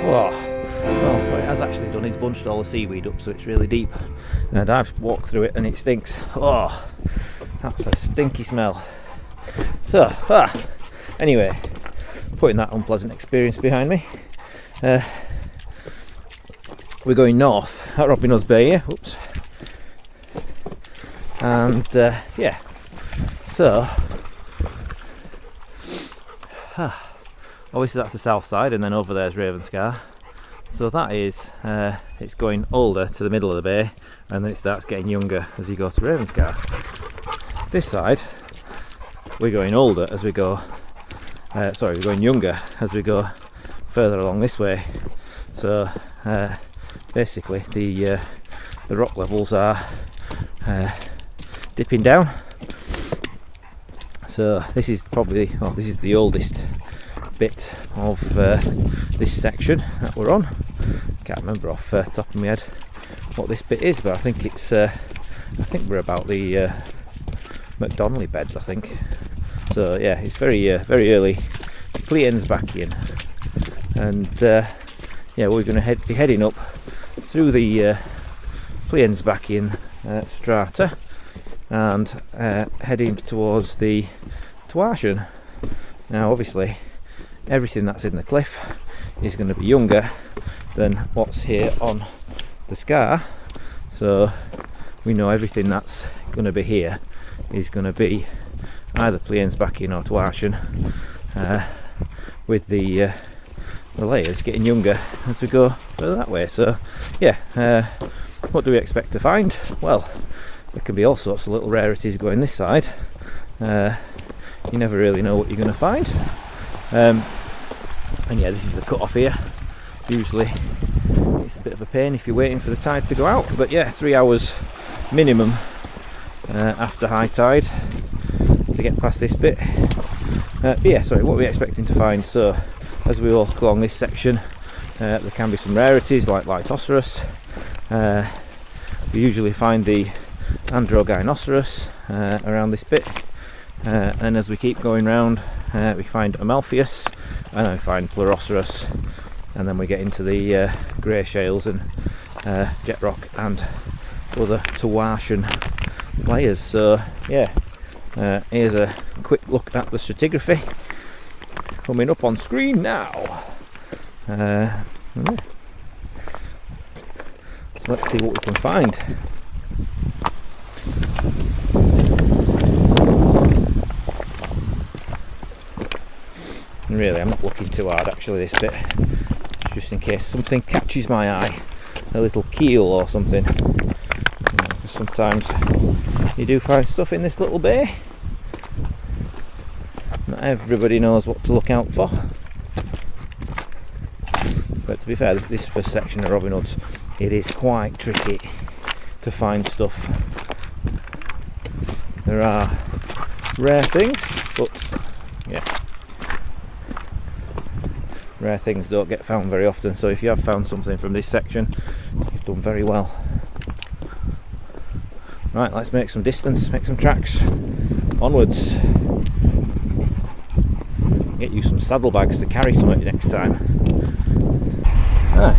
Well, what it has actually done is bunched all the seaweed up, so it's really deep. And I've walked through it and it stinks. Oh, that's a stinky smell. So, anyway, putting that unpleasant experience behind me, we're going north at Robin Hood's Bay here. Oops. And yeah, so obviously that's the south side, and then over there's Ravenscar. So that is, it's going older to the middle of the bay, and then it starts getting younger as you go to Ravenscar. This side, we're going older as we go, we're going younger as we go further along this way. So basically the rock levels are dipping down. So this is probably, well, this is the oldest bit of this section that we're on. Can't remember off the top of my head what this bit is, but I think it's I think we're about the McDonnelly beds, I think. So yeah, it's very early Pliensbachian, and yeah, we're going to be heading up through the Pliensbachian strata and heading towards the Tuarcian. Now obviously everything that's in the cliff is going to be younger than what's here on the scar, so we know everything that's going to be here is going to be either Pliensbachian or Tuarcian, with the layers getting younger as we go further that way. So yeah, what do we expect to find? Well, there can be all sorts of little rarities going this side. You never really know what you're going to find. And yeah, this is the cut off here. Usually it's a bit of a pain if you're waiting for the tide to go out, but yeah, 3 hours minimum after high tide to get past this bit. But yeah, sorry, what are we expecting to find? So as we walk along this section, there can be some rarities like Hildoceras. We usually find the Androgynnoceras around this bit, and as we keep going round, we find Amalpheus, and then we find Pleuroceras, and then we get into the grey shales and jet rock and other Tuarcian layers. So yeah, here's a quick look at the stratigraphy coming up on screen now. Yeah. So let's see what we can find. Really, I'm not looking too hard actually this bit, just in case something catches my eye, a little keel or something. Sometimes you do find stuff in this little bay. Not everybody knows what to look out for, but to be fair, this first section of Robin Hood's, it is quite tricky to find stuff. There are rare things, but yeah, rare things don't get found very often. So if you have found something from this section, you've done very well. Right, let's make some distance, make some tracks, onwards. Get you some saddlebags to carry something next time.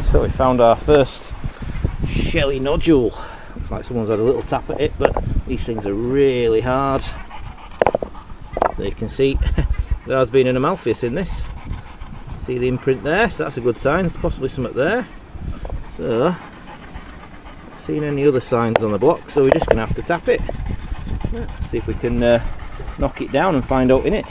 So we found our first shelly nodule. Looks like someone's had a little tap at it, but these things are really hard. So you can see there has been an Amalpheus in this. See the imprint there, so that's a good sign. There's possibly something there. So, not seen any other signs on the block, so we're just going to have to tap it. Let's see if we can knock it down and find out in it.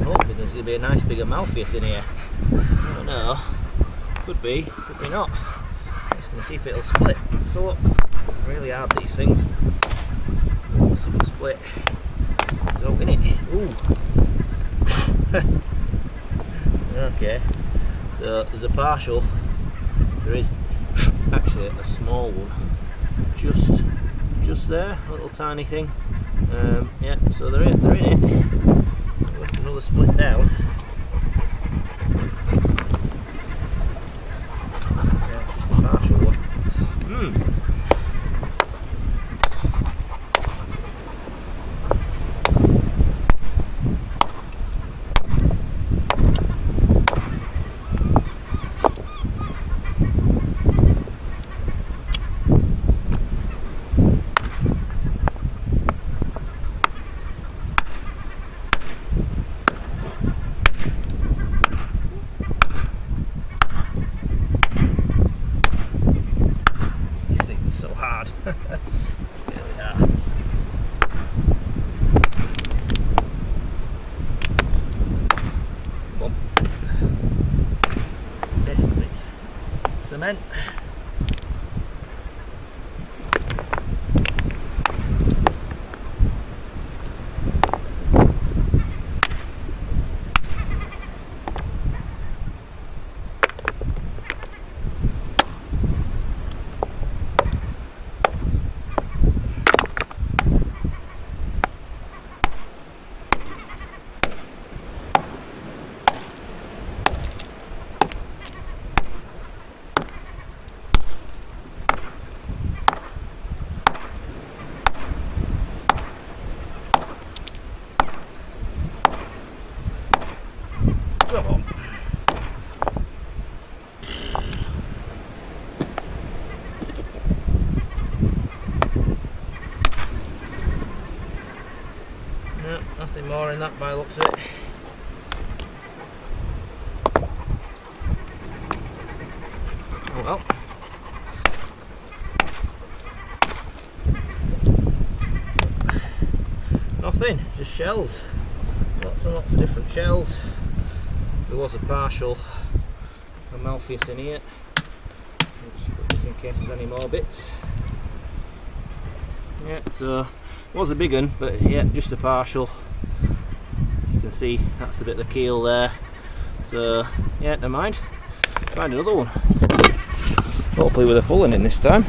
Hoping there's going to be a nice big Amalpheus in here. I don't know. Could be, could be not. Just going to see if it'll split. So look, really hard these things. Let's see if it'll split. So in it. Ooh. Okay. So there's a partial. There is actually a small one. Just there, a little tiny thing. Yeah. So they're in it. Another split down. Yeah, it's just a partial one. No, nothing more in that by the looks of it. Oh well. Nothing, just shells. Lots and lots of different shells. There was a partial Amaltheus in here. I'll just put this in case there's any more bits. Yeah, so it was a big one, but yeah, just a partial. You can see that's the bit of the keel there. So yeah, never mind. Find another one. Hopefully with a full one in this time.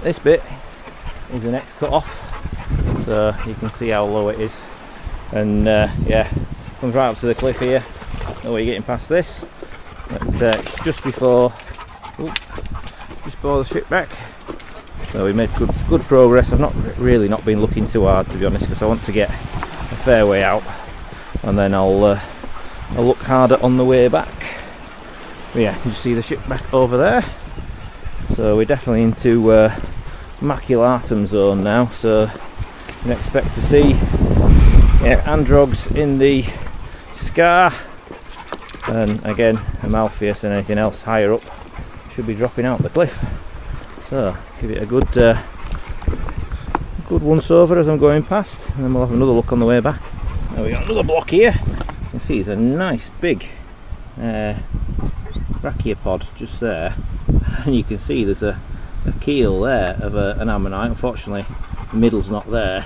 This bit is the next cut off, so you can see how low it is. And yeah, comes right up to the cliff here. No way you're getting past this. But it's just before the shipwreck. So we made good progress. I've not been looking too hard, to be honest, because I want to get a fair way out, and then I'll look harder on the way back. But yeah, you can see the shipwreck over there. So we're definitely into maculatum zone now. So you can expect to see androgs in the scar, and again Amaltheus and anything else higher up should be dropping out the cliff. So give it a good once over as I'm going past, and then we'll have another look on the way back. Now we got another block here. You can see it's a nice big brachiopod just there, and you can see there's a keel there of an ammonite. Unfortunately the middle's not there.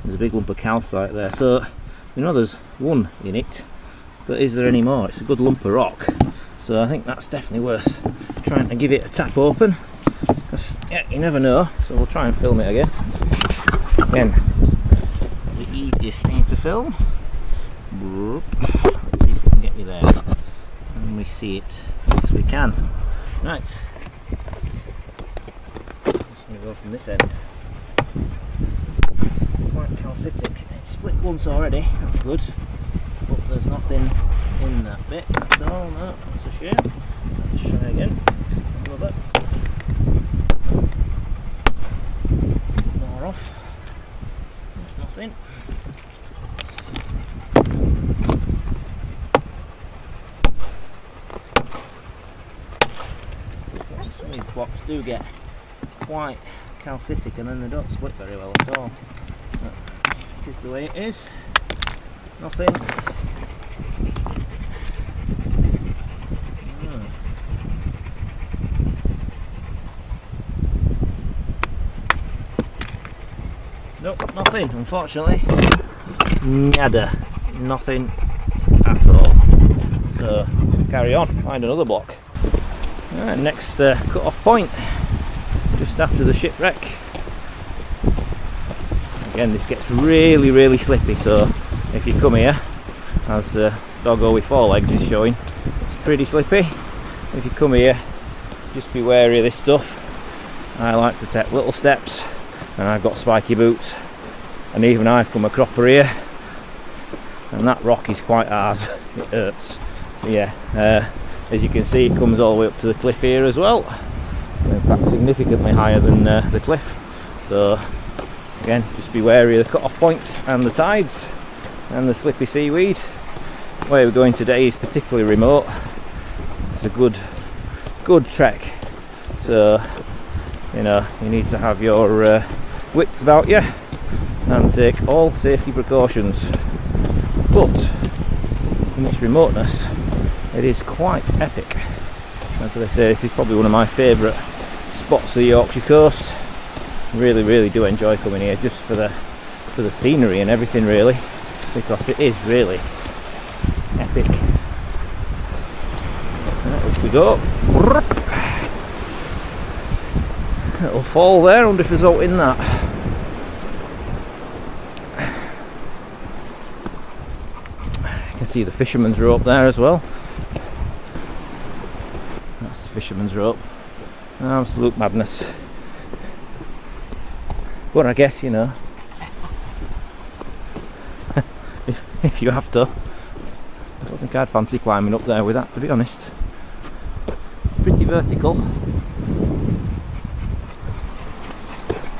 There's a big lump of calcite there, so you know there's one in it, but is there any more? It's a good lump of rock, so I think that's definitely worth trying to give it a tap open, because yeah, you never know. So we'll try and film it again. Again, the easiest thing to film. Let's see if we can get you there. And we see it. Yes, we can. Right. Just going to go from this end. Quite calcitic. It's split once already. That's good. But there's nothing in that bit. That's all. No, that's a shame. Let's try again. Let's another. More off. There's nothing. Some of these blocks do get quite calcitic, and then they don't split very well at all. But it is the way it is. Nothing. Nope, nothing, unfortunately. Nada. Nothing at all. So, carry on, find another block. Next cut-off point, just after the shipwreck. Again, this gets really slippy, so if you come here, as the doggo with 4 legs is showing, it's pretty slippy. If you come here, just be wary of this stuff. I like to take little steps, and I've got spiky boots, and even I've come a cropper here, and that rock is quite hard. It hurts. But yeah, as you can see, it comes all the way up to the cliff here as well, in fact significantly higher than the cliff. So again, just be wary of the cut-off points and the tides and the slippy seaweed. Where we're going today is particularly remote. It's a good trek, so you know you need to have your wits about you and take all safety precautions. But in its remoteness, it is quite epic. Like I say, this is probably one of my favourite spots of the Yorkshire coast. Really do enjoy coming here just for the scenery and everything, really, because it is really epic. Up we go. It'll fall there. I wonder if there's out in that. You can see the fisherman's rope there as well. That's the fisherman's rope. Absolute madness. But I guess, you know, if you have to, I don't think I'd fancy climbing up there with that, to be honest. It's pretty vertical.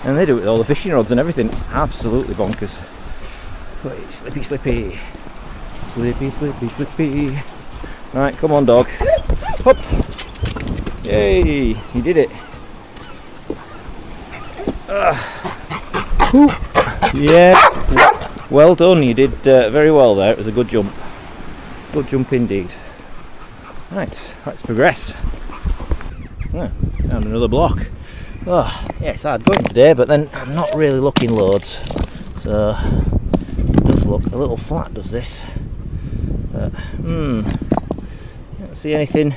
And they do it with all the fishing rods and everything. Absolutely bonkers. Wait, slippy, slippy. Slippy, slippy, slippy. Right, come on, dog. Hop! Yay! You did it. Yeah. Well done. You did very well there. It was a good jump. Good jump indeed. Right, let's progress. Down another block. Oh, yeah, it's hard going today, but then I'm not really looking loads. So it does look a little flat, does this? But don't see anything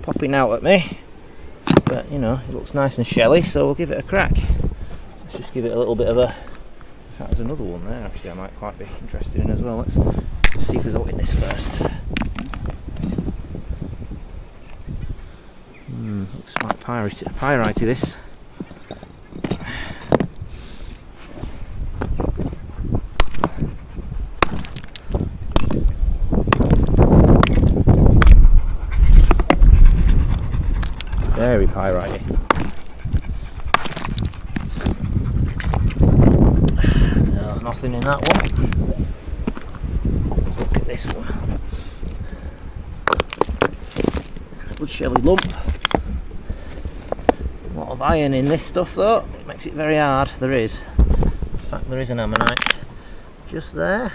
popping out at me. But you know, it looks nice and shelly, so we'll give it a crack. Let's just give it a little bit of a. In fact, there's another one there. Actually, I might quite be interested in as well. Let's see if there's a witness first. Looks quite pyrite this. Very pyrite. No, nothing in that one. Let's look at this one. A good shelly lump. A lot of iron in this stuff though. It makes it very hard. There is. In fact, there is an ammonite just there.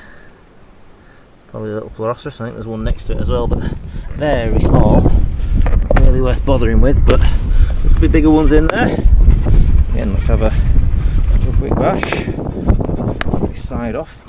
Probably a little Hildoceras. I think there's one next to it as well, but very small. Really worth bothering with, but there'll be bigger ones in there. Again, let's have a quick bash. Pop this side off.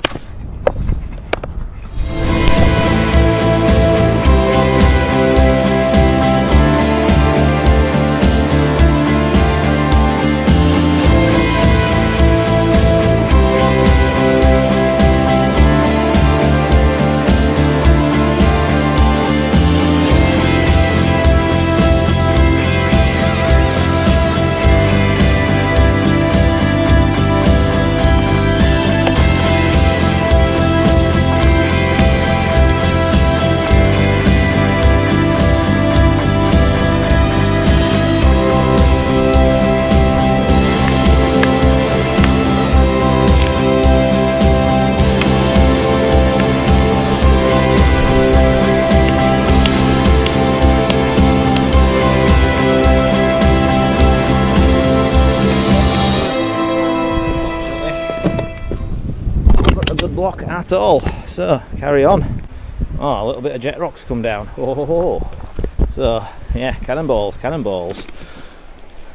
Block at all, so carry on. Oh, a little bit of jet rocks come down. Oh. So yeah, cannonballs. A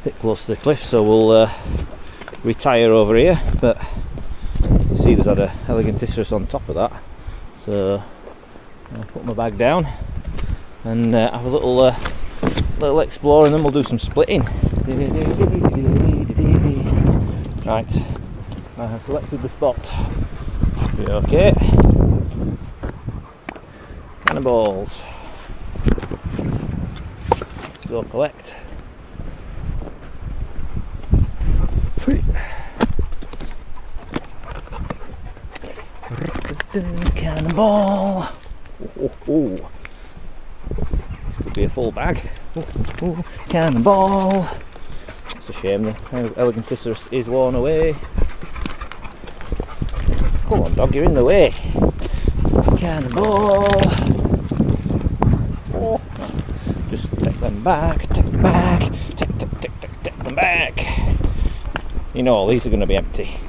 bit close to the cliff, so we'll retire over here, but you can see there's had a Hildoceras on top of that, so I'll put my bag down and have a little explore, and then we'll do some splitting. Right, I have selected the spot. Okay. Cannonballs. Let's go collect. Cannonball. Oh. This could be a full bag. Cannonball. It's a shame the Hildoceras is worn away. Come on, dog, you're in the way. Cannonball. Oh. Just take them back, take them back. You know, these are going to be empty.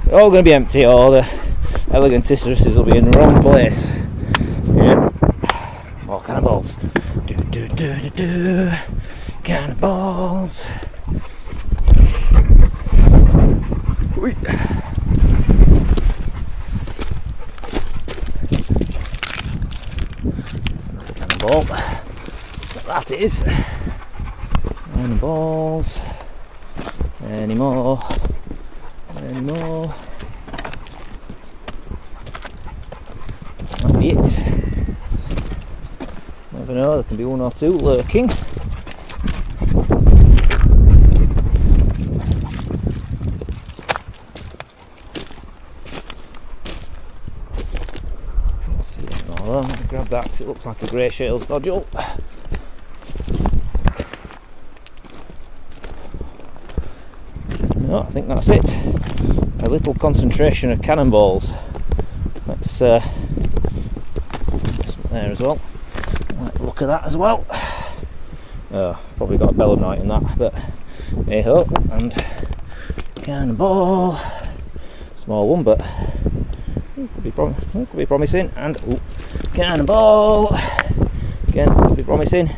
They're all going to be empty, or the Hildoceras will be in the wrong place. Yeah. More cannonballs. Do. Cannonballs. Wait. Ball. That is. Cannonballs. Any more. Might be it. Never know, there can be one or two lurking. Grab that because it looks like a grey shales nodule. No, I think that's it. A little concentration of cannonballs. Let's there as well. Look at that as well. Oh, probably got a belemnite in that, but hey ho. And cannonball, small one, but could be promising. And ooh, cannonball again, could be promising.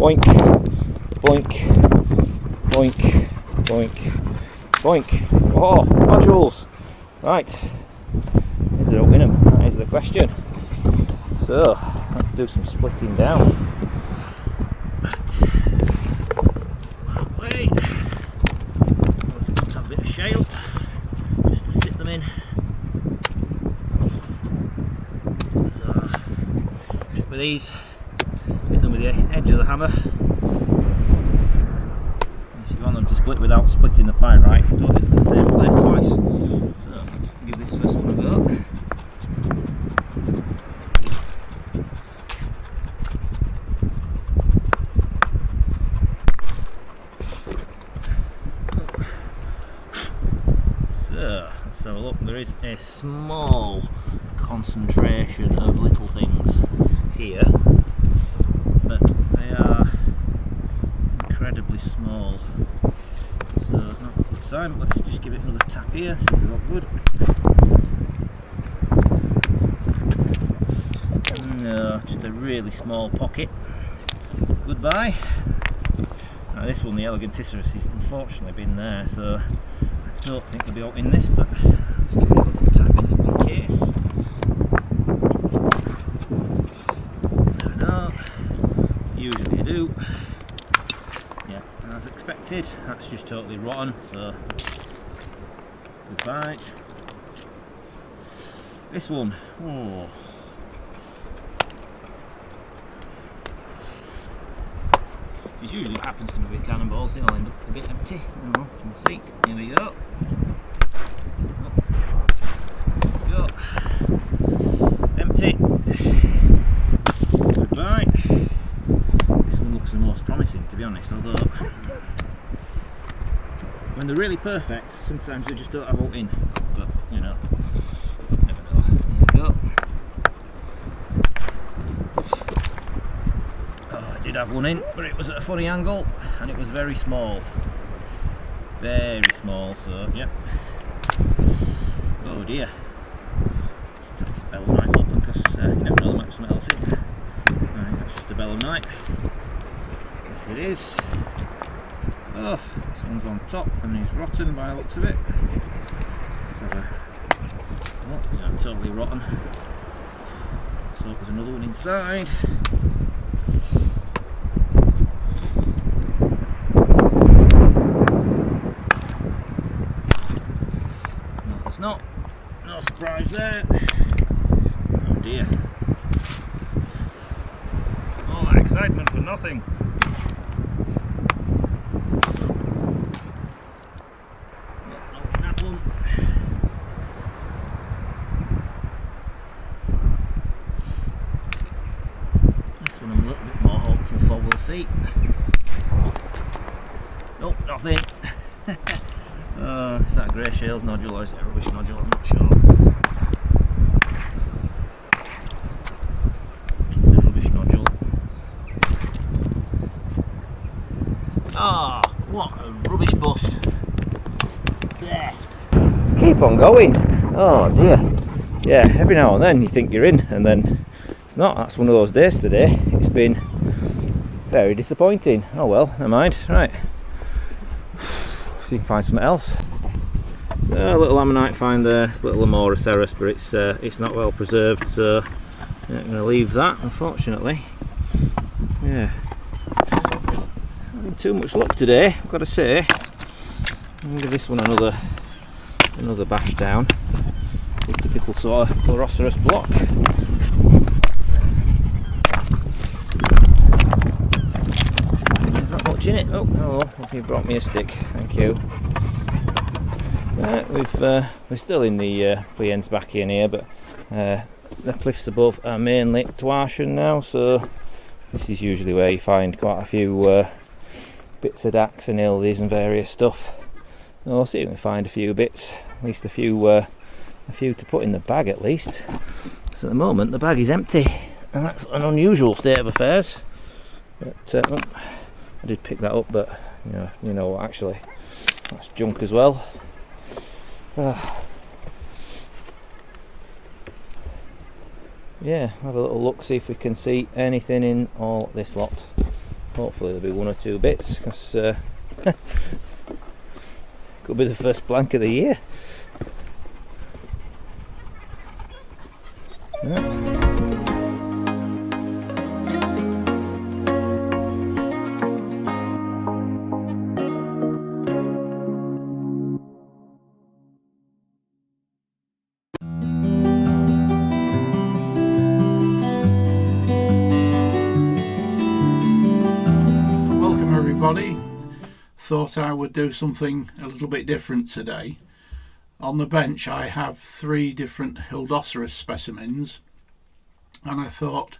Boink, boink, boink, boink, boink. Oh, nodules. Right, is there a winner? That is the question. So, let's do some splitting down. Wait. Let's go to have a bit of shale, just to sit them in. So, trick with these. Hit them with the edge of the hammer. If you want them to split without splitting the pyrite, don't hit them in the same place twice. So let's give this first one a go. So let's have a look. There is a small concentration of little things here, but they are incredibly small, so not a good sign. But let's just give it another tap here, see if it looks good. No, just a really small pocket. Goodbye. Now this one, the Hildoceras, has unfortunately been there, so I don't think they'll be out in this, but let's give it a little tap just in case. Usually you do. Yeah, as expected. That's just totally rotten, so goodbye. This one, oh. This is usually what happens to me with cannonballs, they'll end up a bit empty. You can see. Here we go. Go. Empty. Goodbye. Looks the most promising, to be honest, although when they're really perfect sometimes they just don't have out in, but you know, never know. Here we go. Oh, I did have one in, but it was at a funny angle and it was very small, so yep. Oh dear, just take this belemnite open because you never know, there might be something else in. Right, that's just a belemnite. It is. Oh, this one's on top and it's rotten by the looks of it. Let's have a. Oh, yeah, totally rotten. So there's another one inside. No, it's not. No surprise there. Oh dear. All that excitement for nothing. We'll see. Nope, nothing. Is that a grey shales nodule or is it a rubbish nodule? I'm not sure. It's a rubbish nodule. Ah, what a rubbish bust. Yeah. Keep on going. Oh dear. Yeah, every now and then you think you're in and then it's not. That's one of those days today. It's been very disappointing. Oh well, never mind. Right. See if you can find something else. A little ammonite find there. It's a little Hildoceras, but it's not well preserved, so I'm going to leave that, unfortunately. Yeah. Not having too much luck today, I've got to say. I'm going to give this one another bash down. The typical sort of Hildoceras block. In it. Oh, hello, you brought me a stick, thank you. We're still in the back in here, but the cliffs above are mainly Twarshan now, so this is usually where you find quite a few bits of dacks and ildies and various stuff. We'll see if we can find a few bits, at least a few to put in the bag at least. So at the moment the bag is empty, and that's an unusual state of affairs. But I did pick that up, but you know what, actually that's junk as well. Yeah, have a little look, see if we can see anything in all this lot. Hopefully there'll be one or two bits, because could be the first blank of the year. Yeah. Thought I would do something a little bit different today. On the bench I have 3 different Hildoceras specimens, and I thought,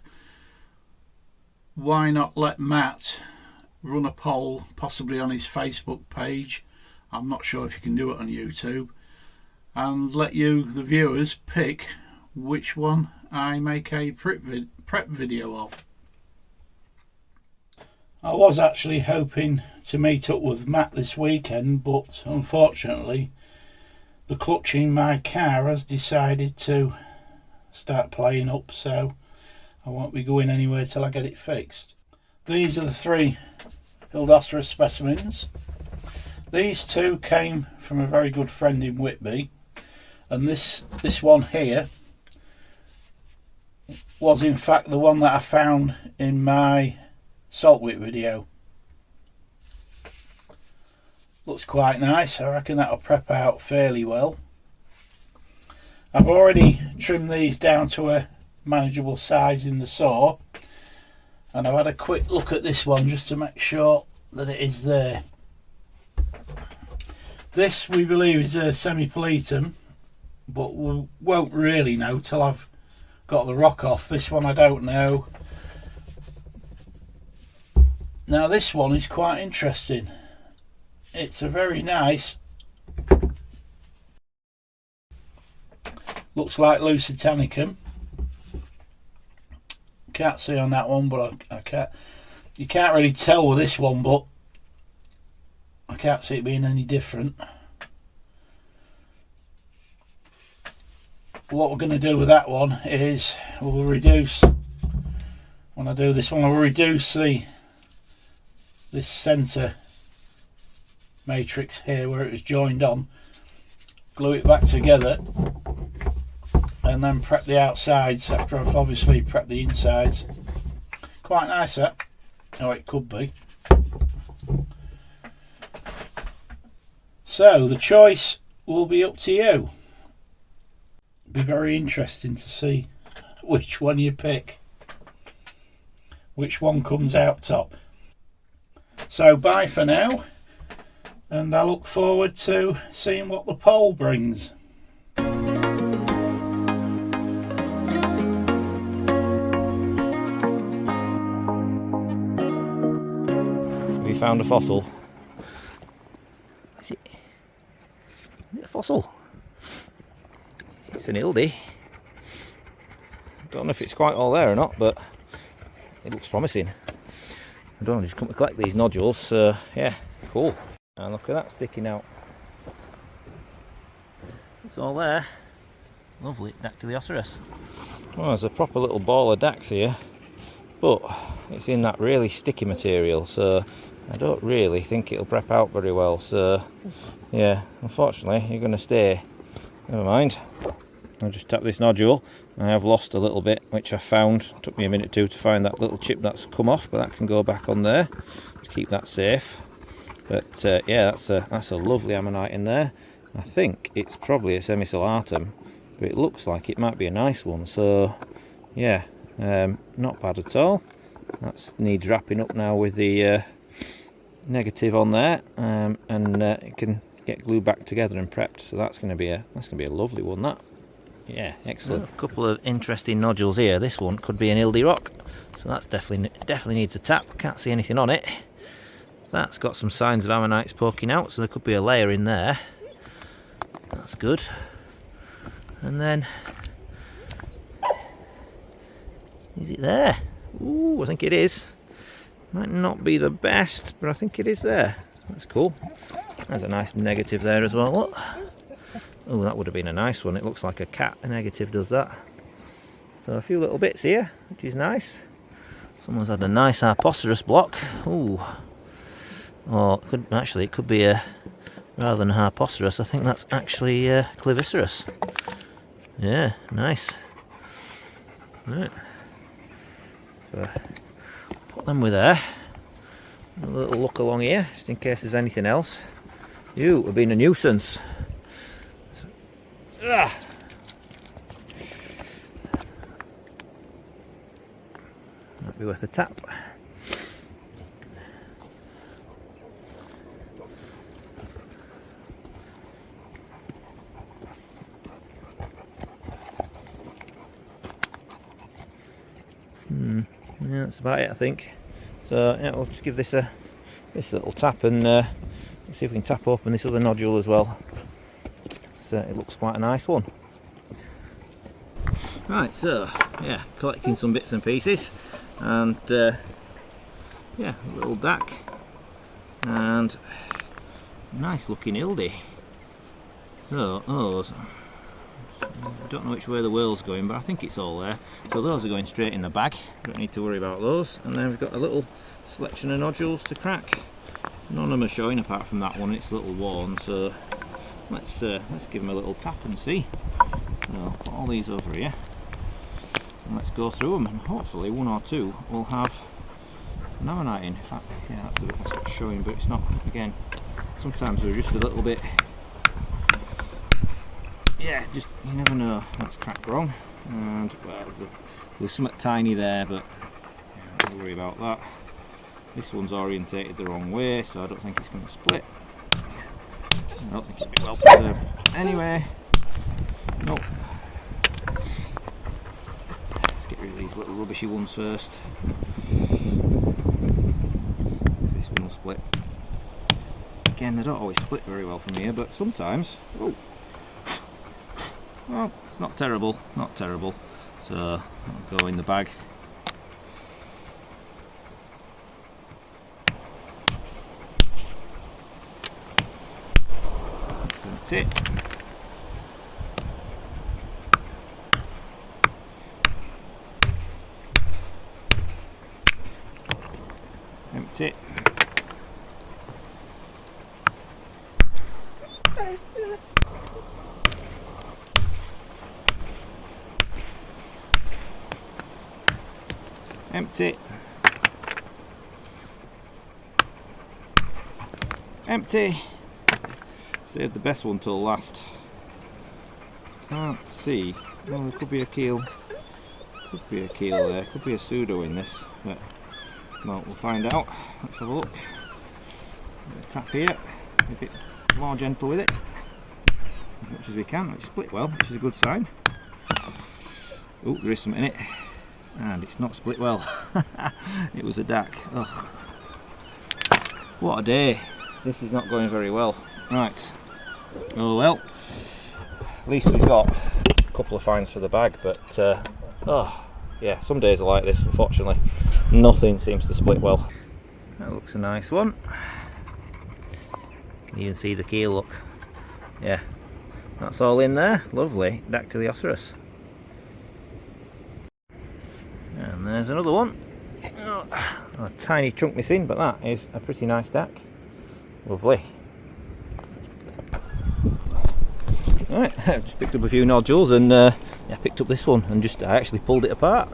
why not let Matt run a poll, possibly on his Facebook page. I'm not sure if you can do it on YouTube, and let you, the viewers, pick which one I make a prep video of. I was actually hoping to meet up with Matt this weekend, but unfortunately the clutch in my car has decided to start playing up, so I won't be going anywhere till I get it fixed. These are the 3 Hildoceras specimens. These 2 came from a very good friend in Whitby, and this one here was in fact the one that I found in my saltwit video. Looks quite nice. I reckon that'll prep out fairly well. I've already trimmed these down to a manageable size in the saw, and I've had a quick look at this one just to make sure that it is there. This we believe is a semi-paletum, but we won't really know till I've got the rock off. This one I don't know. Now this one is quite interesting. It's a very nice, looks like Lusitanicum. Can't see on that one, but you can't really tell with this one, but I can't see it being any different. What we're going to do with that one is we'll reduce, when I do this one, I'll reduce this centre matrix here where it was joined on, glue it back together, and then prep the outsides after I've obviously prepped the insides. Quite nice that, or it could be. So the choice will be up to you. It'll be very interesting to see which one you pick, which one comes out top. So bye for now, and I look forward to seeing what the poll brings. We found a fossil. Is it a fossil? It's an Hildy. Don't know if it's quite all there or not, but it looks promising. I don't know, just come to collect these nodules, so yeah, cool. And look at that sticking out. It's all there. Lovely, Hildoceras. Well, there's a proper little ball of dacks here, but it's in that really sticky material, so I don't really think it'll prep out very well. So yeah, unfortunately, you're going to stay. Never mind. I'll just tap this nodule. I have lost a little bit, which I found. It took me a minute or two to find that little chip that's come off, but that can go back on there to keep that safe. But yeah, that's a lovely ammonite in there. I think it's probably a semicellatum, but it looks like it might be a nice one. So yeah, not bad at all. That needs wrapping up now with the negative on there, and it can get glued back together and prepped. So that's going to be a lovely one. That, yeah, excellent. A couple of interesting nodules here. This one could be an Hildy rock, so that's definitely needs a tap. Can't see anything on it. That's got some signs of ammonites poking out, so there could be a layer in there. That's good. And then, is it there? Ooh, I think it is. Might not be the best, but I think it is there. That's cool. There's a nice negative there as well. Look. Oh, that would have been a nice one. It looks like a cat. A negative does that. So a few little bits here, which is nice. Someone's had a nice Hildoceras block. Ooh. Or it could be a, rather than Hildoceras, I think that's actually Hildoceras. Yeah, nice. Right. So, put them with there. A little look along here, just in case there's anything else. You have been a nuisance. Might be worth a tap. Yeah, that's about it, I think. So yeah, we'll just give this little tap and let's see if we can tap open this other nodule as well. So it looks quite a nice one. Right, so yeah, collecting some bits and pieces, and yeah, a little DAC and nice looking Hildy. So those, I don't know which way the whale's going, but I think it's all there. So those are going straight in the bag, don't need to worry about those. And then we've got a little selection of nodules to crack. None of them are showing apart from that one, it's a little worn, so let's give them a little tap and see. So I'll put all these over here and let's go through them, and hopefully one or two will have an ammonite in. In fact, yeah, that's the bit that's not showing, but it's not, again, sometimes they're just a little bit, yeah, just, you never know. That's cracked wrong, and well, there's something tiny there, but yeah, don't worry about that. This one's orientated the wrong way, so I don't think it's going to split. I don't think it'd be well preserved anyway. Nope. Let's get rid of these little rubbishy ones first. This one will split. Again, they don't always split very well from here, but sometimes. Oh, well, it's not terrible, not terrible. So I'll go in the bag. That's empty. Empty. Empty. Empty. Saved the best one till last. Can't see. Well, there could be a keel. Could be a keel there. Could be a pseudo in this. But well, we'll find out. Let's have a look. Tap here. Be a bit more gentle with it. As much as we can. It's split well, which is a good sign. Oh, there is some in it. And it's not split well. It was a DAC. Ugh. What a day. This is not going very well. Right. Oh well. At least we've got a couple of finds for the bag, but oh yeah, some days are like this, unfortunately. Nothing seems to split well. That looks a nice one. You can even see the keel, look. Yeah. That's all in there. Lovely. DAC to the Hildoceras. And there's another one. Oh, a tiny chunk missing, but that is a pretty nice DAC. Lovely. Right, I've just picked up a few nodules and yeah, picked up this one and I actually pulled it apart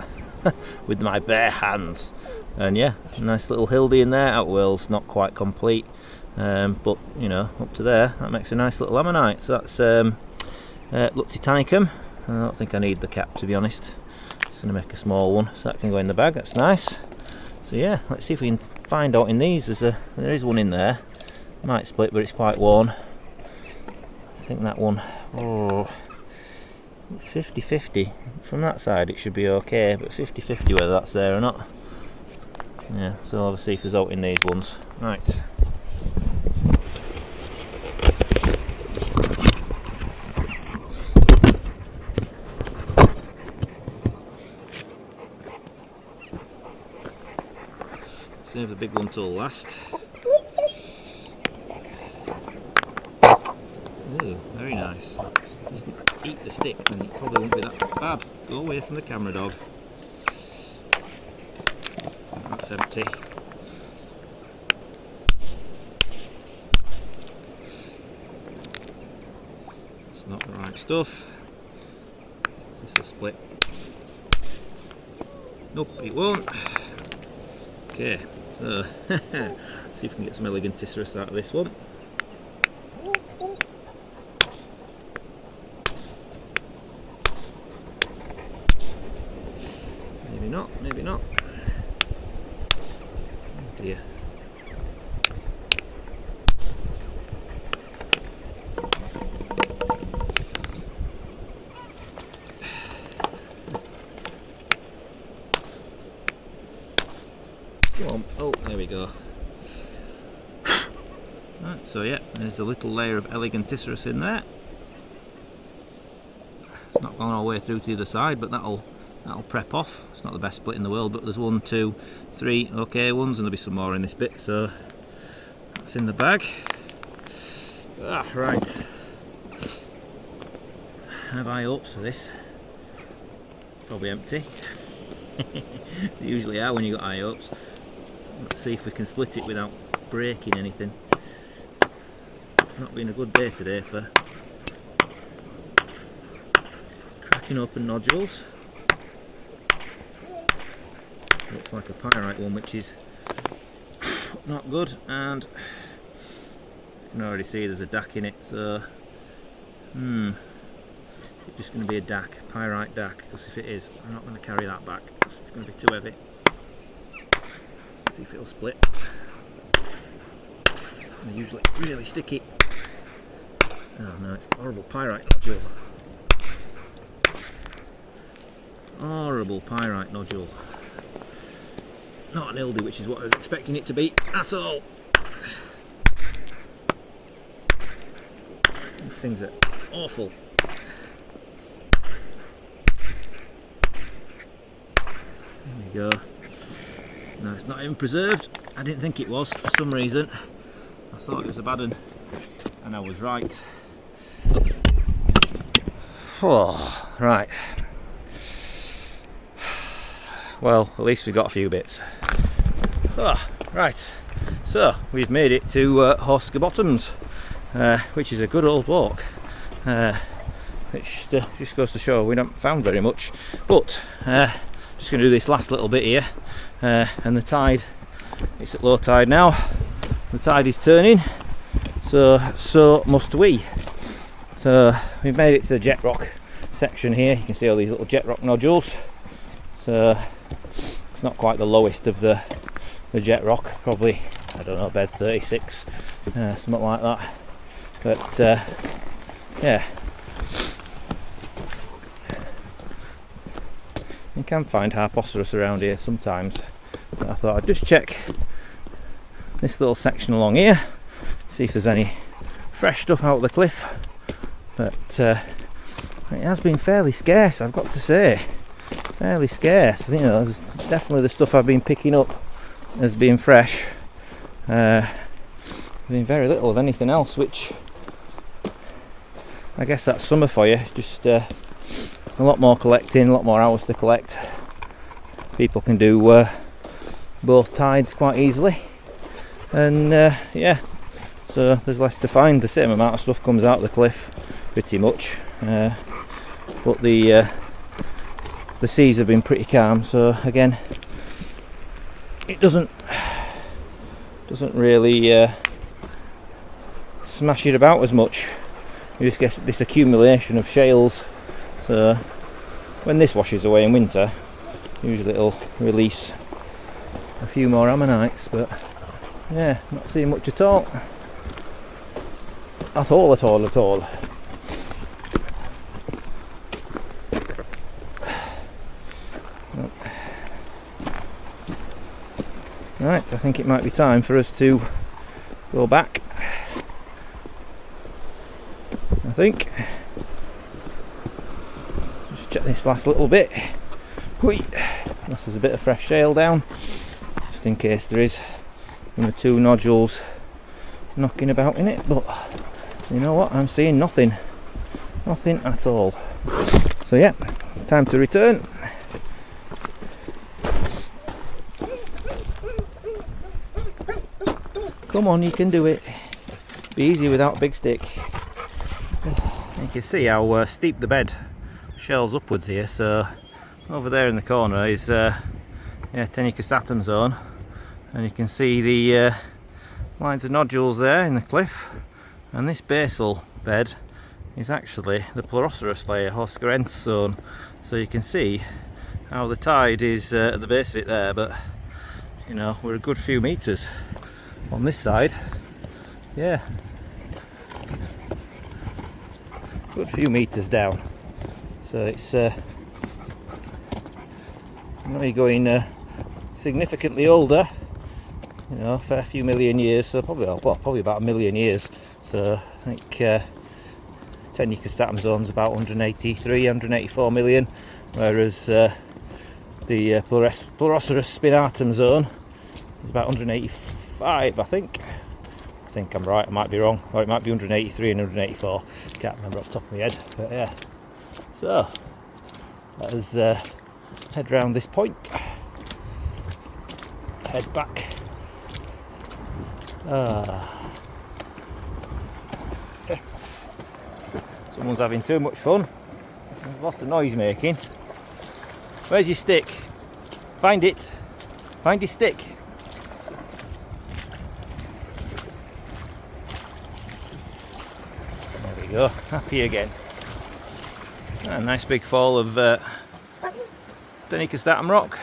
with my bare hands. And yeah, nice little Hildy in there. Outwell's not quite complete, but you know, up to there, that makes a nice little ammonite. So that's Titanicum. I don't think I need the cap, to be honest. Just going to make a small one so that can go in the bag. That's nice. So yeah, let's see if we can find out in these. There is one in there. Might split, but it's quite worn. think that one, oh, it's 50-50. From that side it should be okay, but 50-50 whether that's there or not. Yeah, so I'll see if there's out in these ones. Right. Save the big one till last. Ooh, very nice. Just eat the stick, then it probably won't be that bad. Go away from the camera, dog. That's empty. It's not the right stuff. This will split. Nope, it won't. Okay, so see if we can get some Hildoceras out of this one. Maybe not, maybe not. Oh dear. Come on. Oh, there we go. Right, so yeah, there's a little layer of Hildoceras in there. It's not gone all the way through to the other side, but that'll prep off. It's not the best split in the world, but there's 1, 2, 3 okay ones, and there'll be some more in this bit, so that's in the bag. Right. Have high hopes for this. It's probably empty. They usually are when you got high hopes. Let's see if we can split it without breaking anything. It's not been a good day today for cracking open nodules. Looks like a pyrite one, which is not good, and you can already see there's a DAC in it, so is it just going to be a DAC, pyrite DAC? Because if it is, I'm not going to carry that back because it's going to be too heavy. Let's see if it'll split. They're usually really sticky. Oh no, it's horrible pyrite nodule. Horrible pyrite nodule. Not an Hildy, which is what I was expecting it to be at all. These things are awful. There we go. No, it's not even preserved. I didn't think it was for some reason. I thought it was a bad one, and I was right. Oh, right. Well, at least we got a few bits. Oh, right, so we've made it to Hildoceras Bottoms, which is a good old walk. Which just goes to show we haven't found very much, but just going to do this last little bit here, and the tide, it's at low tide now. The tide is turning, so must we. So we've made it to the jet rock section here. You can see all these little jet rock nodules. So it's not quite the lowest of the jet rock, probably, I don't know, bed 36, something like that. But yeah, you can find Hildoceras around here sometimes. But I thought I'd just check this little section along here, see if there's any fresh stuff out of the cliff. But it has been fairly scarce, I've got to say. Fairly scarce. You know, there's definitely the stuff I've been picking up as being fresh. There's been very little of anything else, which I guess that's summer for you. Just a lot more collecting, a lot more hours to collect. People can do both tides quite easily, and yeah, so there's less to find. The same amount of stuff comes out of the cliff, pretty much, but the seas have been pretty calm, so again it doesn't really smash it about as much. You just get this accumulation of shales, so when this washes away in winter, usually it'll release a few more ammonites, but yeah, not seeing much at all. At all. Right, I think it might be time for us to go back. I think. Just check this last little bit. Whee! Unless there's a bit of fresh shale down, just in case there is 1 or 2 nodules knocking about in it, but you know what, I'm seeing nothing at all. So yeah, time to return. Come on, you can do it. Be easy without a big stick. You can see how steep the bed shelves upwards here. So over there in the corner is Tenicostatum zone, and you can see the lines of nodules there in the cliff. And this basal bed is actually the Hildoceras layer, Hildoceras zone. So you can see how the tide is at the base of it there, but you know, we're a good few meters on this side. Yeah, good few meters down. So it's you're going significantly older, you know, a fair few million years. So probably about 1 million years. So I think Tenicostatum zone's about 183, 184 million, whereas the Hildoceras spinatum zone is about 185, I think. I think I'm right, I might be wrong, or it might be 183 and 184. Can't remember off the top of my head, but yeah. So let us head round this point, head back. Someone's having too much fun. There's a lot of noise making. Where's your stick? Find it. Find your stick. There we go. Happy again. A nice big fall of Tenicostatum rock.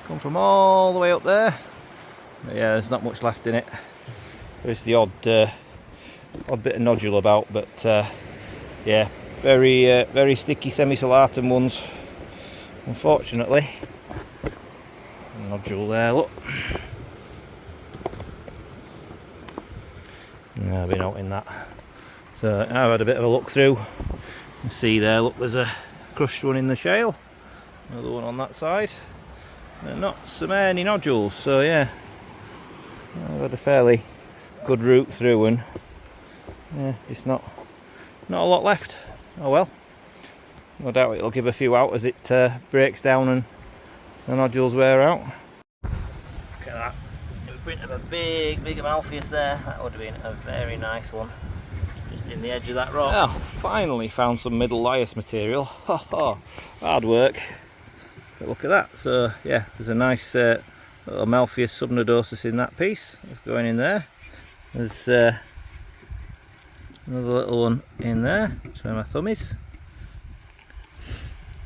Come from all the way up there. But yeah, there's not much left in it. There's the odd bit of nodule about, but yeah, very sticky semisolaritum ones, unfortunately. Nodule there, look. No, I've been out in that. So I've had a bit of a look through and see there, look, there's a crushed one in the shale, another one on that side, and not so many nodules. So yeah, I've had a fairly good route through, and yeah, just not a lot left. Oh well, no doubt it'll give a few out as it breaks down and the nodules wear out. Look at that, imprint of a big Amalpheus there. That would have been a very nice one, just in the edge of that rock. Oh, finally found some middle lias material. Hard work, but look at that. So yeah, there's a nice little Amalpheus subnodosus in that piece. It's going in there. There's another little one in there, that's where my thumb is.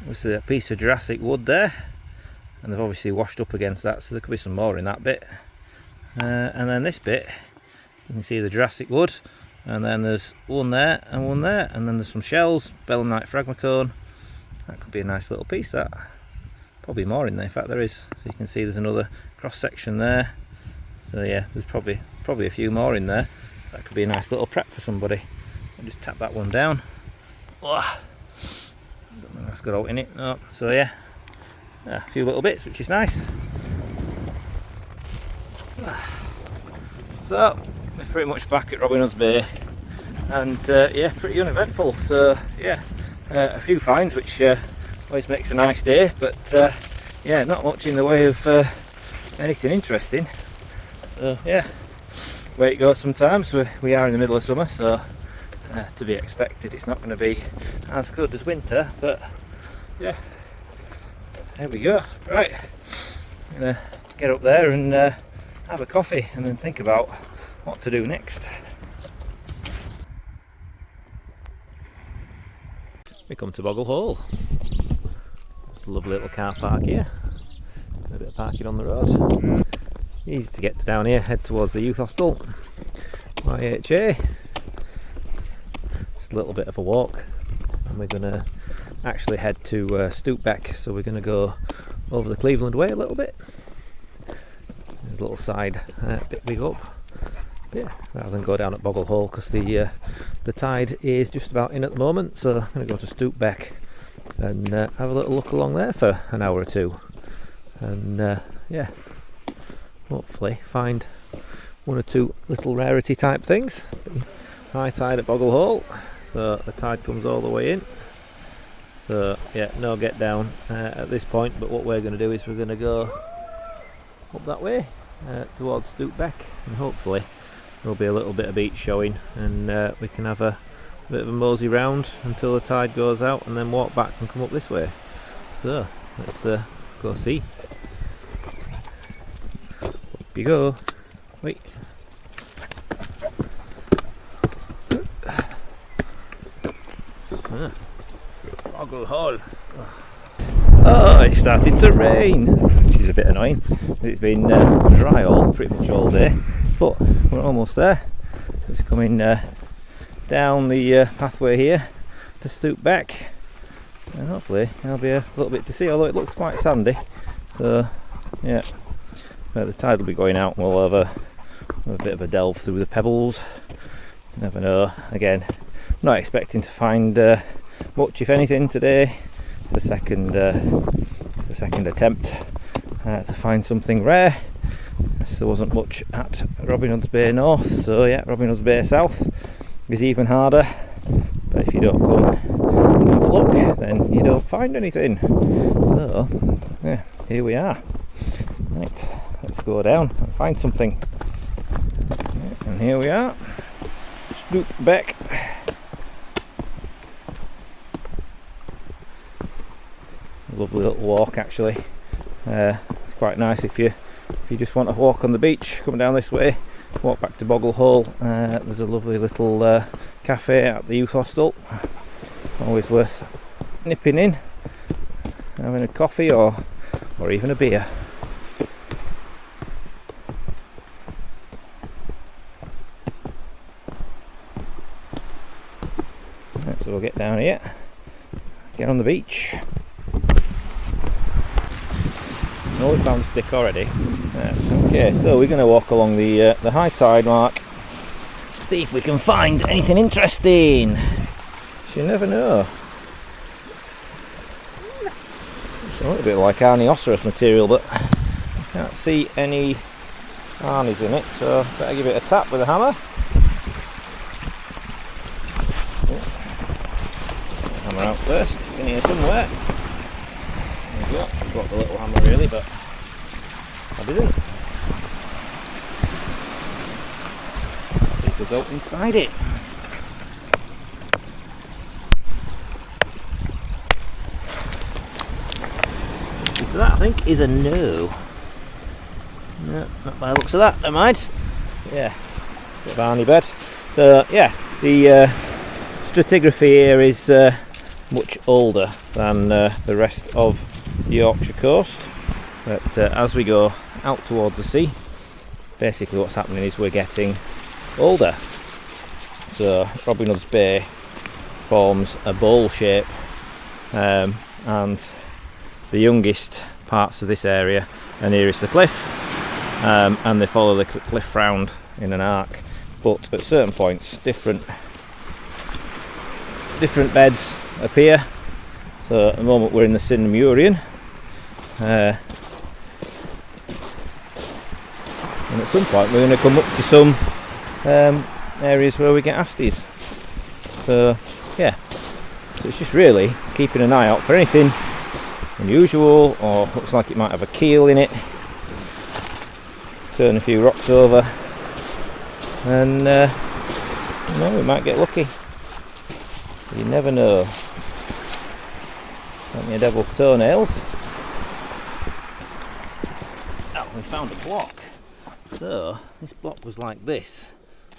There's a piece of Jurassic wood there, and they've obviously washed up against that, so there could be some more in that bit. And then this bit, you can see the Jurassic wood, and then there's one there, and then there's some shells, belemnite phragmocone. That could be a nice little piece, that. Probably more in there, in fact there is. So you can see there's another cross section there. So yeah, there's probably a few more in there. So that could be a nice little prep for somebody. I'll just tap that one down. Oh, don't think that's got out in it. No. So yeah, a few little bits, which is nice. So we're pretty much back at Robin Hood's Bay, and yeah, pretty uneventful. So yeah, a few finds, which always makes a nice day, but yeah, not much in the way of anything interesting. So yeah, way it goes sometimes. We are in the middle of summer, so to be expected. It's not going to be as good as winter, but yeah, there we go. Right, I'm gonna get up there and have a coffee and then think about what to do next. We come to Boggle Hole. Just a lovely little car park here. A bit of parking on the road. Easy to get down here, head towards the youth hostel, YHA. Just a little bit of a walk, and we're going to actually head to Stoopbeck, so we're going to go over the Cleveland Way a little bit. There's a little side bit big up. But yeah, rather than go down at Boggle Hole, because the tide is just about in at the moment, so I'm going to go to Stoop Beck and have a little look along there for an hour or two, and yeah, hopefully find one or two little rarity type things. High tide at Boggle Hole, so the tide comes all the way in, so yeah, no get down at this point, but what we're going to do is we're going to go up that way towards Stoop Beck, and hopefully there'll be a little bit of beach showing, and we can have a bit of a mosey round until the tide goes out, and then walk back and come up this way. So let's go see. Up you go. Wait. Boggle Hole. Oh, it started to rain, which is a bit annoying. It's been dry pretty much all day, but we're almost there. It's coming down the pathway here to Stoop Beck, and hopefully there'll be a little bit to see, although it looks quite sandy. So yeah, the tide will be going out, and we'll have a bit of a delve through the pebbles. You never know. Again, not expecting to find much, if anything, today. It's the second attempt to find something rare. There wasn't much at Robin Hood's Bay North, so yeah, Robin Hood's Bay South is even harder. But if you don't come and have a look, then you don't find anything. So yeah, here we are. Right, let's go down and find something. And here we are, Stoop Beck. Lovely little walk, actually. It's quite nice if you just want to walk on the beach. Come down this way, walk back to Boggle Hole. There's a lovely little cafe at the youth hostel. Always worth nipping in, having a coffee or even a beer. Right, so we'll get down here, get on the beach. Oh, we found a stick already. Okay, so we're going to walk along the high tide mark, see if we can find anything interesting. You never know. It's a little bit like Hildoceras material, but I can't see any arnies in it, so better give it a tap with a hammer. Hammer out first. It's in here somewhere. There we go. I brought the little hammer really, but I didn't. See if there's out inside it. So that, I think, is a no. No, not by the looks of that. Never mind. Yeah, bit of arnie bed. So yeah, the stratigraphy here is much older than the rest of the Yorkshire coast, but as we go out towards the sea, basically what's happening is we're getting older. So Robin Hood's Bay forms a bowl shape, and the youngest parts of this area are nearest the cliff, and they follow the cliff round in an arc, but at certain points different beds appear. So at the moment we're in the Cinnamurian, and at some point we're going to come up to some areas where we get asties. So yeah, so it's just really keeping an eye out for anything unusual or looks like it might have a keel in it. Turn a few rocks over, and we might get lucky. You never know. Plenty of devil's toenails. Oh, we found a block. So this block was like this,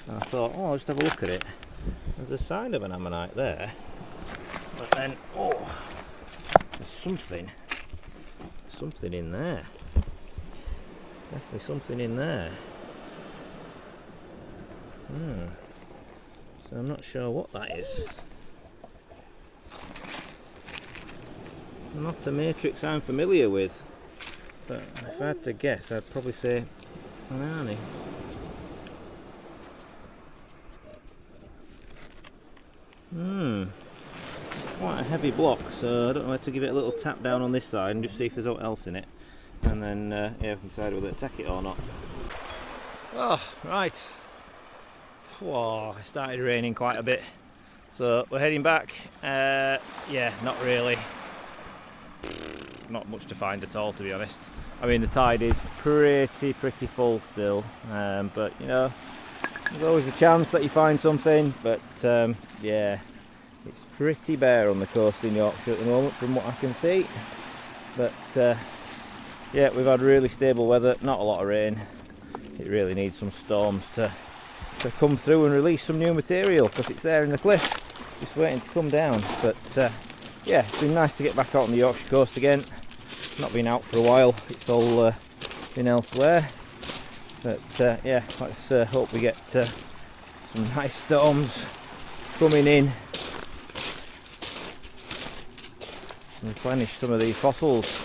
and I thought, oh, I'll just have a look at it. There's a sign of an ammonite there, but then, oh, there's something in there. Definitely something in there. So I'm not sure what that is. Not a matrix I'm familiar with, but if I had to guess, I'd probably say aren't he? Quite a heavy block, so I don't know whether to give it a little tap down on this side and just see if there's anything else in it, and then yeah, we can decide whether to attack it or not. Oh, right. Whoa, it started raining quite a bit, so we're heading back. Yeah, not really. Not much to find at all, to be honest. I mean, the tide is pretty full still, but you know, there's always a chance that you find something, but yeah, it's pretty bare on the coast in Yorkshire at the moment from what I can see. But yeah, we've had really stable weather, not a lot of rain. It really needs some storms to come through and release some new material, because it's there in the cliff just waiting to come down. But yeah, it's been nice to get back out on the Yorkshire coast again. Not been out for a while, it's all been elsewhere. But yeah, let's hope we get some nice storms coming in and replenish some of these fossils.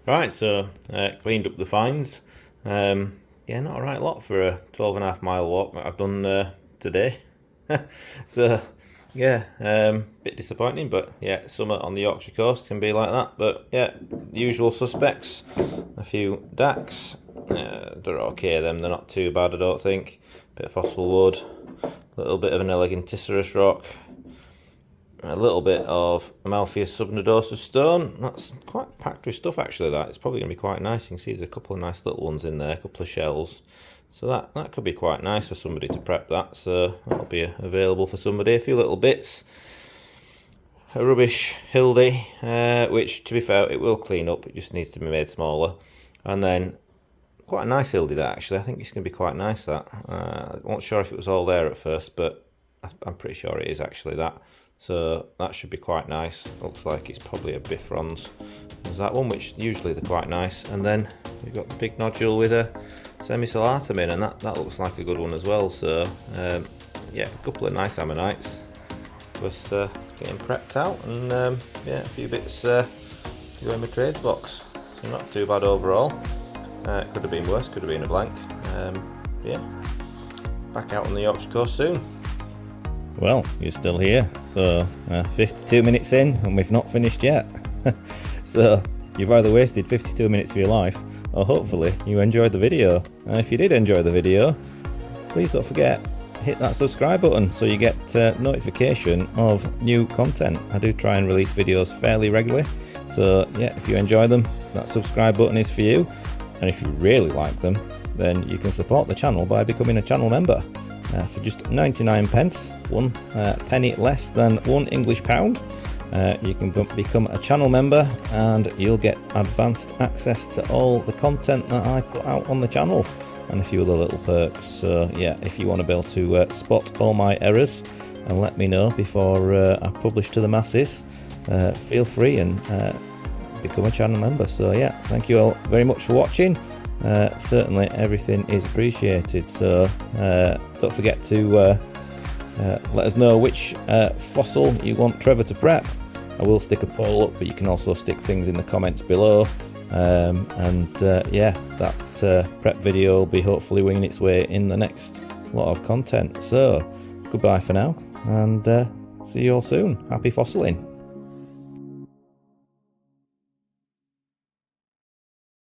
Right, so cleaned up the finds. Yeah, not a right lot for a 12.5 mile walk that I've done today. So yeah, bit disappointing, but yeah, summer on the Yorkshire coast can be like that. But yeah, the usual suspects. A few dacks. They're okay, them, they're not too bad, I don't think. Bit of fossil wood, a little bit of an Hildoceras rock, a little bit of Amaltheus subnodosus stone. That's quite packed with stuff actually, that. It's probably going to be quite nice. You can see there's a couple of nice little ones in there, a couple of shells. So that could be quite nice for somebody to prep that. So that'll be available for somebody. A few little bits. A rubbish Hildy, which to be fair, it will clean up. It just needs to be made smaller. And then quite a nice Hildy that actually. I think it's going to be quite nice that. I wasn't sure if it was all there at first, but I'm pretty sure it is actually that. So that should be quite nice. Looks like it's probably a Bifrons. There's that one, which usually they're quite nice. And then we've got the big nodule with a semi-salatum in, and that looks like a good one as well. So yeah, a couple of nice ammonites with getting prepped out, and yeah, a few bits to go in my trades box. So not too bad overall. It could have been worse, could have been a blank. Yeah, back out on the Yorkshire coast soon. Well, you're still here, so 52 minutes in and we've not finished yet. So you've either wasted 52 minutes of your life, or hopefully you enjoyed the video. And if you did enjoy the video, please don't forget, hit that subscribe button so you get notification of new content. I do try and release videos fairly regularly, so yeah, if you enjoy them, that subscribe button is for you. And if you really like them, then you can support the channel by becoming a channel member. for just 99 pence, 1 penny less than £1 English. You can become a channel member and you'll get advanced access to all the content that I put out on the channel and a few other little perks. So yeah, if you want to be able to spot all my errors and let me know before I publish to the masses, feel free and become a channel member. So yeah, thank you all very much for watching. Certainly everything is appreciated, so don't forget to let us know which fossil you want Trevor to prep. I will stick a poll up, but you can also stick things in the comments below. Yeah, that prep video will be hopefully winging its way in the next lot of content. So goodbye for now, and see you all soon. Happy fossiling.